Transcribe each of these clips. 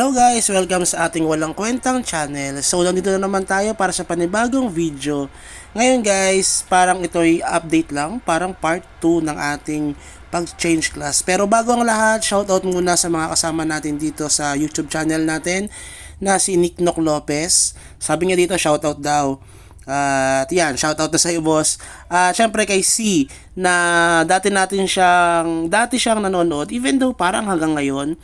Hello guys! Welcome sa ating walang kwentang channel. So, nandito na naman tayo para sa panibagong video. Ngayon guys, parang ito'y update lang, parang part 2 ng ating pag-change class. Pero bago ang lahat, shoutout muna sa mga kasama natin dito sa YouTube channel natin na si Nick Nock Lopez. Sabi niya dito, shoutout daw. At yan, shoutout na sa iyo boss. At syempre kay C na dati siyang nanonood, even though parang hanggang ngayon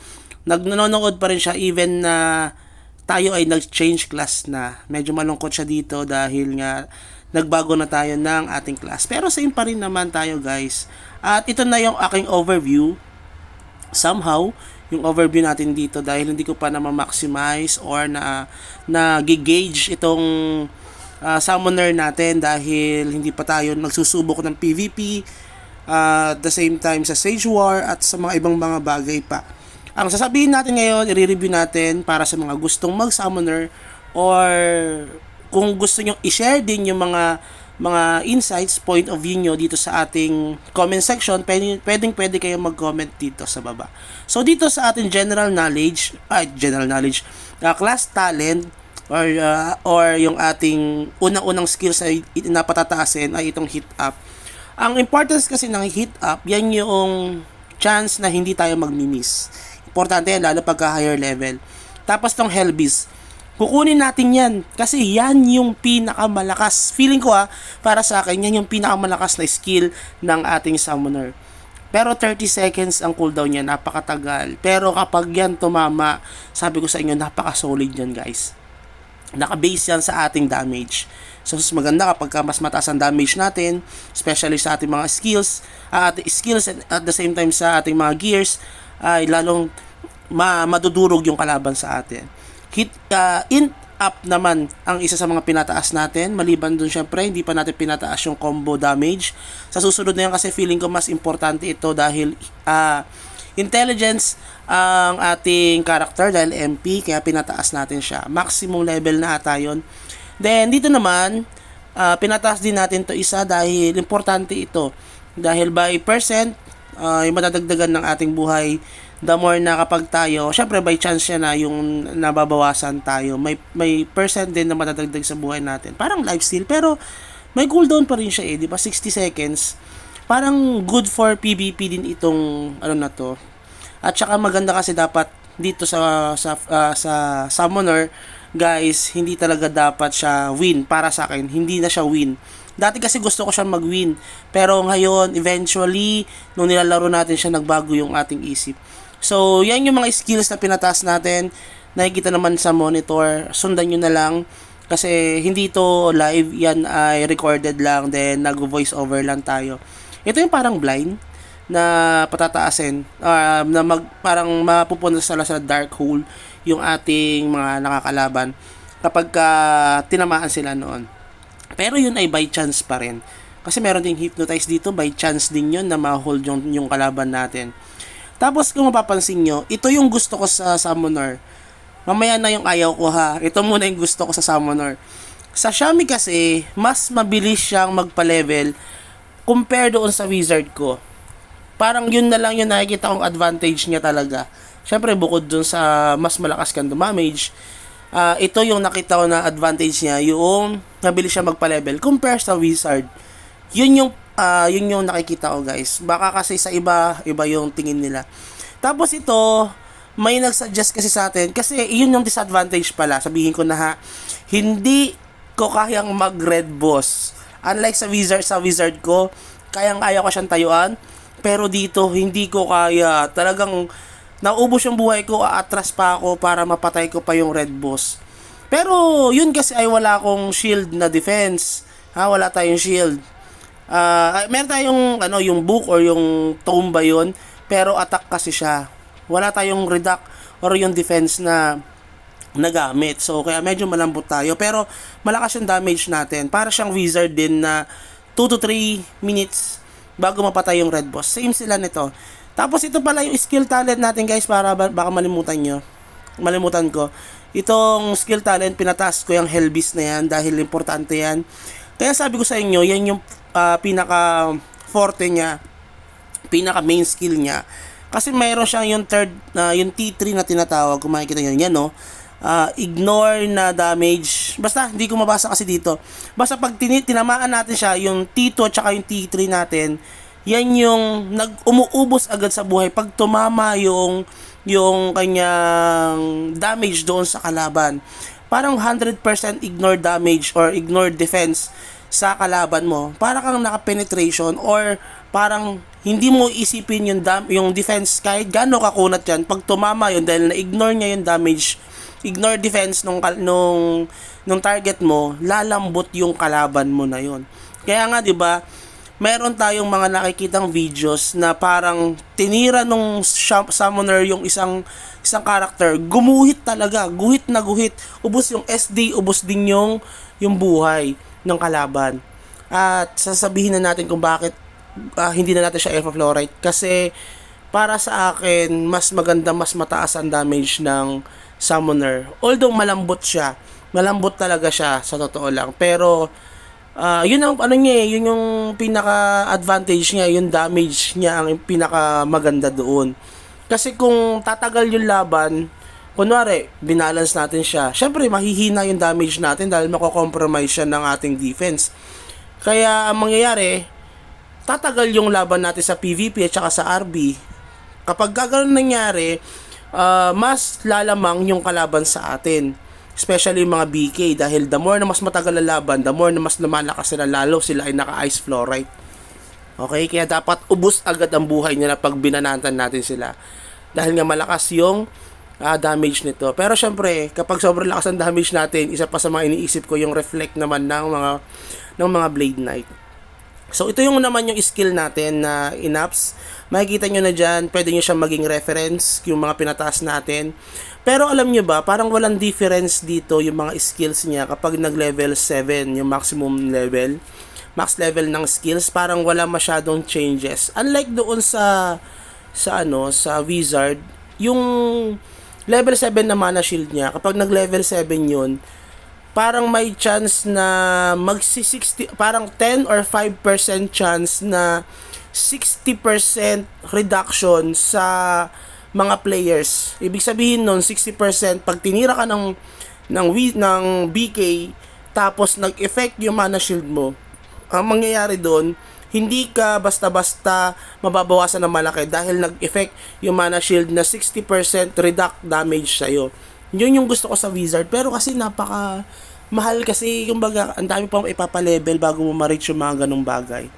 nanonood pa rin siya even na tayo ay nag-change class na. Medyo malungkot siya dito dahil nga nagbago na tayo ng ating class. Pero same pa rin naman tayo guys. At ito na yung aking overview. Somehow, yung overview natin dito dahil hindi ko pa na ma-maximize or na gauge itong summoner natin dahil hindi pa tayo nagsusubok ng PvP at the same time sa Sage War at sa mga ibang mga bagay pa. Ang sasabihin natin ngayon, i-review natin para sa mga gustong mag-summoner or kung gusto nyo i-share din yung mga insights, point of view nyo dito sa ating comment section, pwede kayong mag-comment dito sa baba. So dito sa ating general knowledge, class talent or yung ating unang-unang skills ay napatataasin ay itong hit up. Ang importance kasi ng hit up, yan yung chance na hindi tayo magmi-miss. Importante yan lalo pagka higher level. Tapos tong Hellbeast, kukunin natin yan kasi yan yung pinakamalakas. Feeling ko para sa akin, yan yung pinakamalakas na skill ng ating summoner. Pero 30 seconds ang cooldown niya, napakatagal. Pero kapag yan tumama, sabi ko sa inyo, napaka-solid yan guys. Naka-base yan sa ating damage. So mas maganda kapag mas mataas ang damage natin, especially sa ating mga skills and at the same time sa ating mga gears, ay lalong madudurog yung kalaban sa atin. Int up naman ang isa sa mga pinataas natin. Maliban dun syempre, hindi pa natin pinataas yung combo damage. Sa susunod na yan kasi feeling ko mas importante ito dahil intelligence ang ating character dahil MP, kaya pinataas natin siya. Maximum level na ata yun. Then dito naman, pinataas din natin to isa dahil importante ito. Dahil by percent, yung madadagdagan ng ating buhay, the more na kapag tayo, syempre by chance siya na yung nababawasan tayo, may percent din na madadagdag sa buhay natin. Parang lifesteal, pero may cooldown pa rin siya di ba? 60 seconds. Parang good for PvP din itong na to. At saka maganda kasi dapat dito sa summoner, guys, hindi talaga dapat siya win para sa akin. Hindi na siya win. Dati kasi gusto ko siya mag-win. Pero ngayon, eventually, nung nilalaro natin siya, nagbago yung ating isip. So, yan yung mga skills na pinataas natin. Nakikita naman sa monitor. Sundan nyo na lang. Kasi hindi to live. Yan ay recorded lang. Then, nag-voice over lang tayo. Ito yung parang blind na patataasin. Parang mapupunta sa dark hole yung ating mga nakakalaban kapag tinamaan sila noon. Pero yun ay by chance pa rin. Kasi meron ding hypnotize dito, by chance din yun na ma-hold yung kalaban natin. Tapos kung mapapansin nyo, ito yung gusto ko sa summoner. Mamaya na yung ayaw ko Ito muna yung gusto ko sa summoner. Sa Shami kasi, mas mabilis siyang magpa-level compare doon sa wizard ko. Parang yun na lang yung nakikita kong advantage niya talaga. Syempre bukod dun sa mas malakas kang damage, ito yung nakita ko na advantage niya, yung mabilis siya magpa-level compare sa wizard. Yun yung nakikita ko guys. Baka kasi sa iba yung tingin nila. Tapos ito, may nagsuggest kasi sa atin, kasi yun yung disadvantage pala. Sabihin ko na hindi ko kayang mag-red boss. Unlike sa wizard ko, kayang-kaya ko siyang tayuan. Pero dito, hindi ko kaya. Talagang naubos yung buhay ko, aatras pa ako para mapatay ko pa yung red boss. Pero yun kasi ay wala akong shield na defense. Wala tayong shield. Meron tayong yung book or yung tomb ba yun, pero attack kasi siya. Wala tayong redact or yung defense na nagamit. So kaya medyo malambot tayo, pero malakas yung damage natin. Para siyang wizard din na 2 to 3 minutes bago mapatay yung red boss. Same sila nito. Tapos ito pala yung skill talent natin guys, para baka malimutan ko. Itong skill talent, pinataas ko yung Hellbeast na yan dahil importante yan. Kaya sabi ko sa inyo, yan yung pinaka forte niya, pinaka main skill niya Kasi mayroon siyang yung third, yung T3 na tinatawag, kung makikita nyo yan, no? Ignore na damage. Basta, hindi ko mabasa kasi dito. Basta pag tinamaan natin siya, yung T2 at saka yung T3 natin, yan yung umuubos agad sa buhay pag tumama yung kanyang damage doon sa kalaban. Parang 100% ignore damage or ignore defense sa kalaban mo. Para kang naka-penetration or parang hindi mo isipin yung defense kahit gaano kakunat yan. Pag tumama yun dahil na-ignore niya yung damage, ignore defense nung target mo, lalambot yung kalaban mo na yun. Kaya nga 'di ba, meron tayong mga nakikitang videos na parang tinira nung summoner yung isang character, gumuhit talaga, guhit na guhit, ubos yung SD, ubos din yung buhay ng kalaban. At sasabihin na natin kung bakit hindi na natin siya F-Fluorite, kasi para sa akin mas maganda, mas mataas ang damage ng summoner. Although malambot talaga siya sa totoo lang, pero yun ang ano niya, yun yung pinaka-advantage niya, yung damage niya ang pinaka maganda doon. Kasi kung tatagal yung laban, kunwari, binalance natin siya, syempre mahihina yung damage natin dahil mako-compromise siya ng ating defense. Kaya ang mangyayari, tatagal yung laban natin sa PvP at saka sa RB. Kapag gano'n nangyari, mas lalamang yung kalaban sa atin. Especially yung mga BK, dahil the more na mas matagal ang laban, the more na mas lumalakas sila, lalo sila ay naka-ice fluorite. Okay, kaya dapat ubos agad ang buhay nila pag binanatan natin sila. Dahil nga malakas yung damage nito. Pero syempre, kapag sobrang lakas ang damage natin, isa pa sa mga iniisip ko yung reflect naman ng mga Blade Knight. So ito yung naman yung skill natin na inaps. Makikita nyo na dyan, pwede nyo siyang maging reference yung mga pinataas natin. Pero alam nyo ba, parang walang difference dito yung mga skills niya kapag nag-level 7, yung maximum level, max level ng skills, parang wala masyadong changes. Unlike doon sa Wizard, yung level 7 na mana shield niya, kapag nag-level 7 yun, parang may chance na magsi-60, parang 10 or 5% chance na 60% reduction sa mga players. Ibig sabihin nun, 60% pag tinira ka ng BK tapos nag-effect yung mana shield mo, ang mangyayari doon, hindi ka basta-basta mababawasan ng malaki dahil nag-effect yung mana shield na 60% reduct damage sa'yo. Yun yung gusto ko sa Wizard, pero kasi napaka mahal kasi, yung baga, ang dami pang ipapa-level bago mo ma-reach yung mga ganung bagay.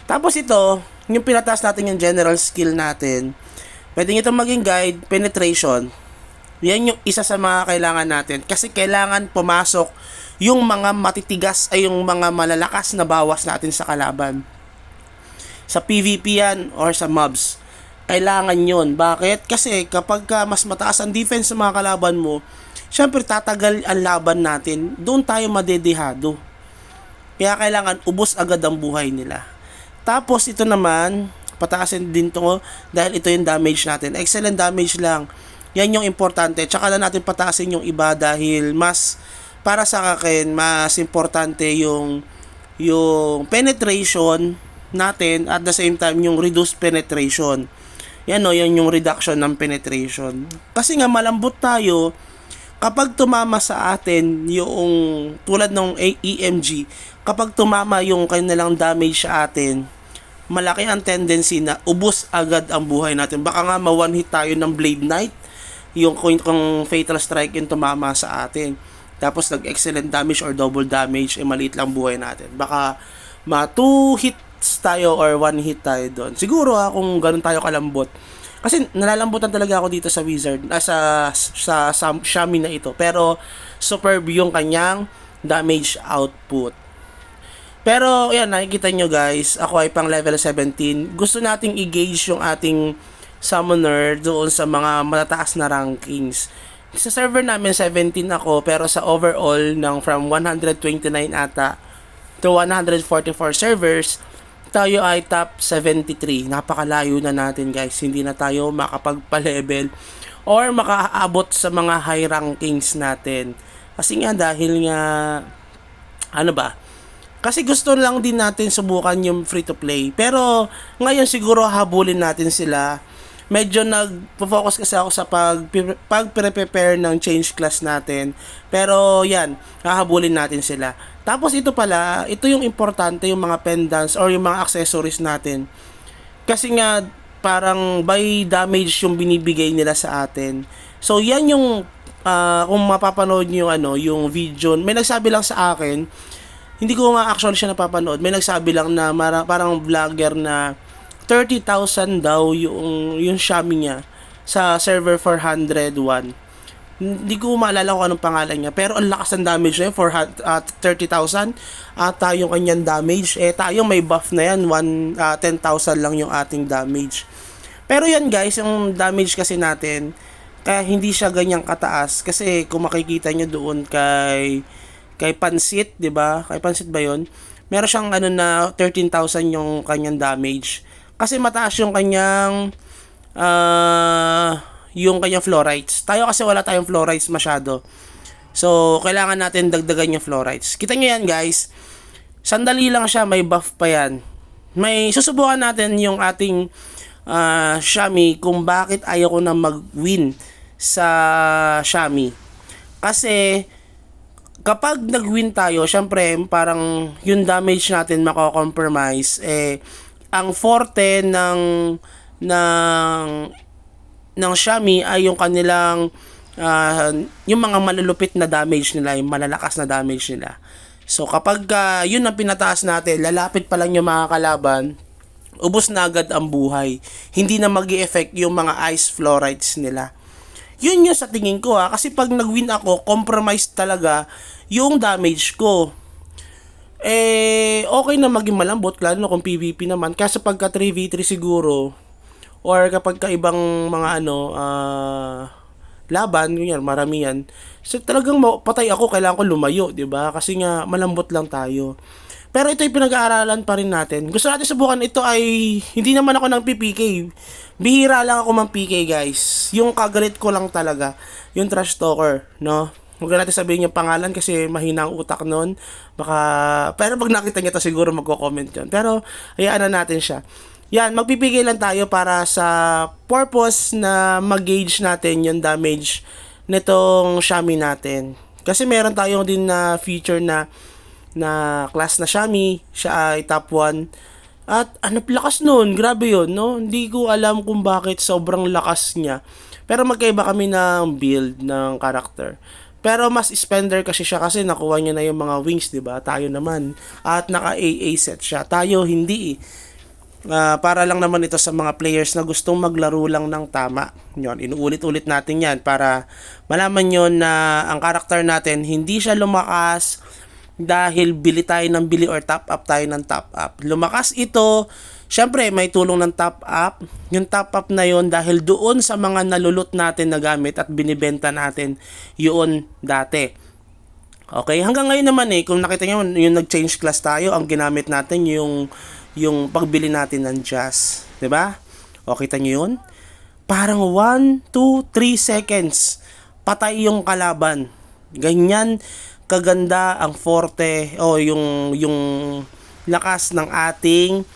Tapos ito, yung pinataas natin yung general skill natin, pwede nyo itong maging guide, penetration. Yan yung isa sa mga kailangan natin. Kasi kailangan pumasok yung mga matitigas ay yung mga malalakas na bawas natin sa kalaban. Sa PvP yan or sa mobs. Kailangan yun. Bakit? Kasi kapag mas mataas ang defense sa mga kalaban mo, syempre tatagal ang laban natin. Doon tayo madedehado. Kaya kailangan ubos agad ang buhay nila. Tapos ito naman, pataasin din to dahil ito yung damage natin. Excellent damage lang. Yan yung importante. Tsaka na natin pataasin yung iba dahil mas, para sa akin, mas importante yung penetration natin at the same time yung reduced penetration. Yan yan yung reduction ng penetration. Kasi nga malambot tayo, kapag tumama sa atin yung tulad ng EMG, kapag tumama yung kanilang damage sa atin, malaki ang tendency na ubos agad ang buhay natin. Baka nga ma-one hit tayo ng Blade Knight, yung kung Fatal Strike yung tumama sa atin. Tapos nag-excellent damage or double damage, maliit lang buhay natin. Baka ma-2 hits tayo or 1 hit tayo doon. Siguro kung ganun tayo kalambot. Kasi nalalambutan talaga ako dito sa Wizard, sa Xiaomi na ito. Pero superb yung kanyang damage output. Pero yan, nakikita nyo guys, ako ay pang level 17. Gusto nating i-gauge yung ating summoner doon sa mga matataas na rankings. Sa server namin 17 ako, pero sa overall ng from 129 ata to 144 servers, tayo ay top 73. Napakalayo na natin guys. Hindi na tayo makapagpa-level or makaabot sa mga high rankings natin. Kasi nga dahil nga kasi gusto lang din natin subukan yung free to play. Pero ngayon siguro habulin natin sila medyo nag-focus kasi ako sa pag-prepare ng change class natin. Pero yan, hahabulin natin sila. Tapos ito pala, ito yung importante, yung mga pendants or yung mga accessories natin. Kasi nga, parang by damage yung binibigay nila sa atin. So yan yung, kung mapapanood nyo yung video, may nagsabi lang sa akin, hindi ko nga actually siya napapanood, may nagsabi lang na parang vlogger na 30,000 daw yung Xiaomi niya sa server 401. Hindi ko maalala kung anong pangalan niya, pero ang lakas ng damage niya for 30,000 at yung kanyang damage. Tayo may buff na yan, 10,000 lang yung ating damage. Pero yan guys, yung damage kasi natin, kaya hindi siya ganyang kataas kasi kung makikita niyo doon kay Pansit, 'di ba? Kay Pansit ba 'yon? Meron siyang na 13,000 yung kanyang damage. Kasi mataas yung kanyang fluorides. Tayo kasi wala tayong fluorides masyado. So, kailangan natin dagdagan yung fluorides. Kita niyo yan, guys. Sandali lang siya, may buff pa yan. May susubukan natin yung ating Xiaomi kung bakit ayaw ko na mag-win sa Xiaomi. Kasi kapag nag-win tayo, syempre parang yung damage natin mako-compromise. Ang forte ng Xiaomi ay yung kanilang yung mga malulupit na damage nila, yung malalakas na damage nila. So kapag yun ang pinataas natin, lalapit pa lang yung mga kalaban, ubos na agad ang buhay. Hindi na magi-effect yung mga ice fluorides nila. Yun yung sa tingin ko kasi pag nag-win ako, compromise talaga yung damage ko. Okay na maging malambot, lalo kung PvP naman. Kasi pagka 3v3 siguro, or kapag ibang mga laban, ganyan, maramihan. So talagang patay ako, kailangan ko lumayo, 'di ba? Kasi nga malambot lang tayo. Pero ito yung pinag-aaralan pa rin natin. Gusto natin subukan ito ay hindi naman ako ng PPK. Bihira lang ako mang PK, guys. Yung kagalit ko lang talaga, yung trash talker, no? Huwag natin sabihin yung pangalan kasi mahina ang utak nun. Pero pag nakita niya to siguro magko-comment yun. Pero hayaan na natin siya. Yan, magpipigay lang tayo para sa purpose na mag-gauge natin yung damage nitong Xiaomi natin. Kasi meron tayong din na feature na class na Xiaomi, siya ay top 1. At lakas nun, grabe yun, no? Hindi ko alam kung bakit sobrang lakas niya. Pero magkaiba kami ng build ng character. Pero mas spender kasi siya kasi nakuha niya na yung mga wings, 'di ba? Tayo naman at naka AA set siya. Tayo hindi. Para lang naman ito sa mga players na gustong maglaro lang ng tama. Yon, inuulit-ulit natin 'yan para malaman niyo na ang character natin hindi siya lumakas dahil bili tayo ng bili or top up tayo ng top up. Lumakas ito, syempre may tulong ng top up. Yung top up na yon dahil doon sa mga nalulot natin na gamit at binibenta natin yun dati. Okay, hanggang ngayon naman kung nakita nyo yung nag-change class tayo, ang ginamit natin yung pagbili natin ng Jazz. 'Di ba? O, kita nyo yun? Parang 1, 2, 3 seconds patay yung kalaban. Ganyan kaganda ang forte o yung lakas ng ating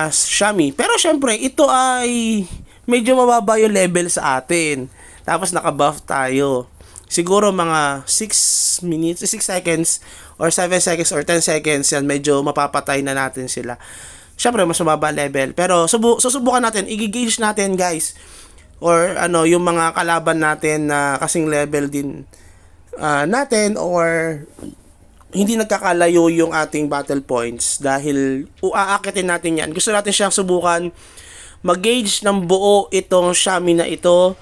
Xiaomi. Pero syempre, ito ay medyo mababa yung level sa atin. Tapos naka-buff tayo. Siguro mga 6 minutes, 6 seconds or 7 seconds or 10 seconds yan, medyo mapapatay na natin sila. Syempre, mas mababa level. Pero susubukan natin, i-gauge natin guys. Or yung mga kalaban natin na kasing level din natin or hindi nagkakalayo yung ating battle points dahil uaakitin natin yan. Gusto natin siyang subukan mag-gauge ng buo itong Xiaomi na ito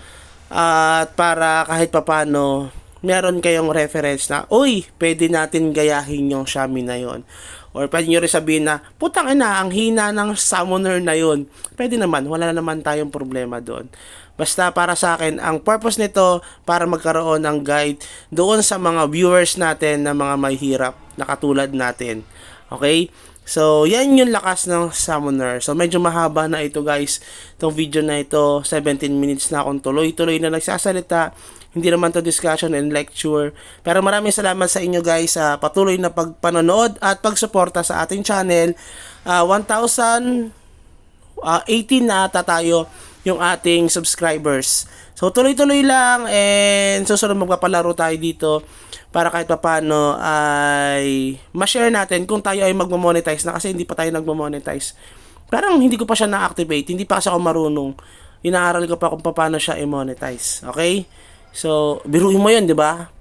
at para kahit papano meron kayong reference na uy, pwede natin gayahin yung Xiaomi na yon. Or pwede nyo rin sabihin na putang ina, ang hina ng summoner na yon. Pwede naman, wala naman tayong problema doon. Basta para sa akin, ang purpose nito para magkaroon ng guide doon sa mga viewers natin na mga may hirap na katulad natin. Okay? So, yan yung lakas ng summoner. So, medyo mahaba na ito guys. Itong video na ito, 17 minutes na akong tuloy-tuloy na nagsasalita. Hindi naman to discussion and lecture. Pero maraming salamat sa inyo guys sa patuloy na pagpanonood at pagsuporta sa ating channel. 1,018 na ata tayo. yung ating subscribers. So tuloy-tuloy lang, and susunod magpapalaro tayo dito para kahit papaano ay ma-share natin kung tayo ay magmo-monetize na, kasi hindi pa tayo nagmo-monetize. Parang hindi ko pa siya na-activate, hindi pa kasi ako marunong. Inaaral ko pa kung paano siya i-monetize. Okay? So, biruin mo yun, di ba?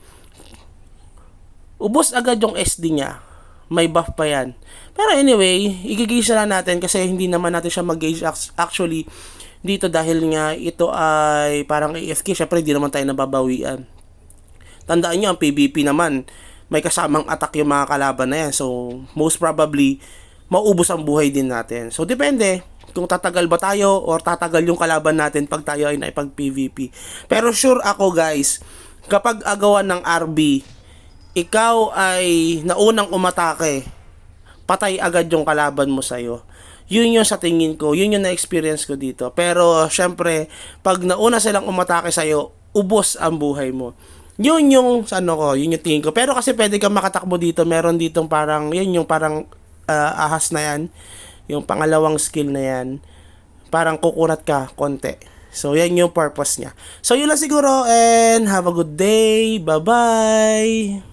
Ubos agad yung SD niya. May buff pa yan. Pero anyway, i-gauge na natin kasi hindi naman natin siya mag-gauge actually dito dahil nga ito ay parang AFK. Syempre, hindi naman tayo nababawian. Tandaan nyo, ang PvP naman, may kasamang attack yung mga kalaban na yan. So, most probably, maubos ang buhay din natin. So, depende kung tatagal ba tayo or tatagal yung kalaban natin pag tayo ay naipag-PvP. Pero sure ako guys, kapag agawan ng RB, ikaw ay naunang umatake, patay agad yung kalaban mo sa'yo. Yun yung sa tingin ko, yun yung na-experience ko dito. Pero, syempre, pag nauna silang umatake sa'yo, ubos ang buhay mo. Yun yung, ano ko, yun yung tingin ko. Pero kasi pwede kang makatakbo dito, meron ditong parang, yun yung parang ahas na yan. Yung pangalawang skill na yan. Parang kukunat ka, konti. So, yan yung purpose niya. So, yun lang siguro, and have a good day. Bye-bye!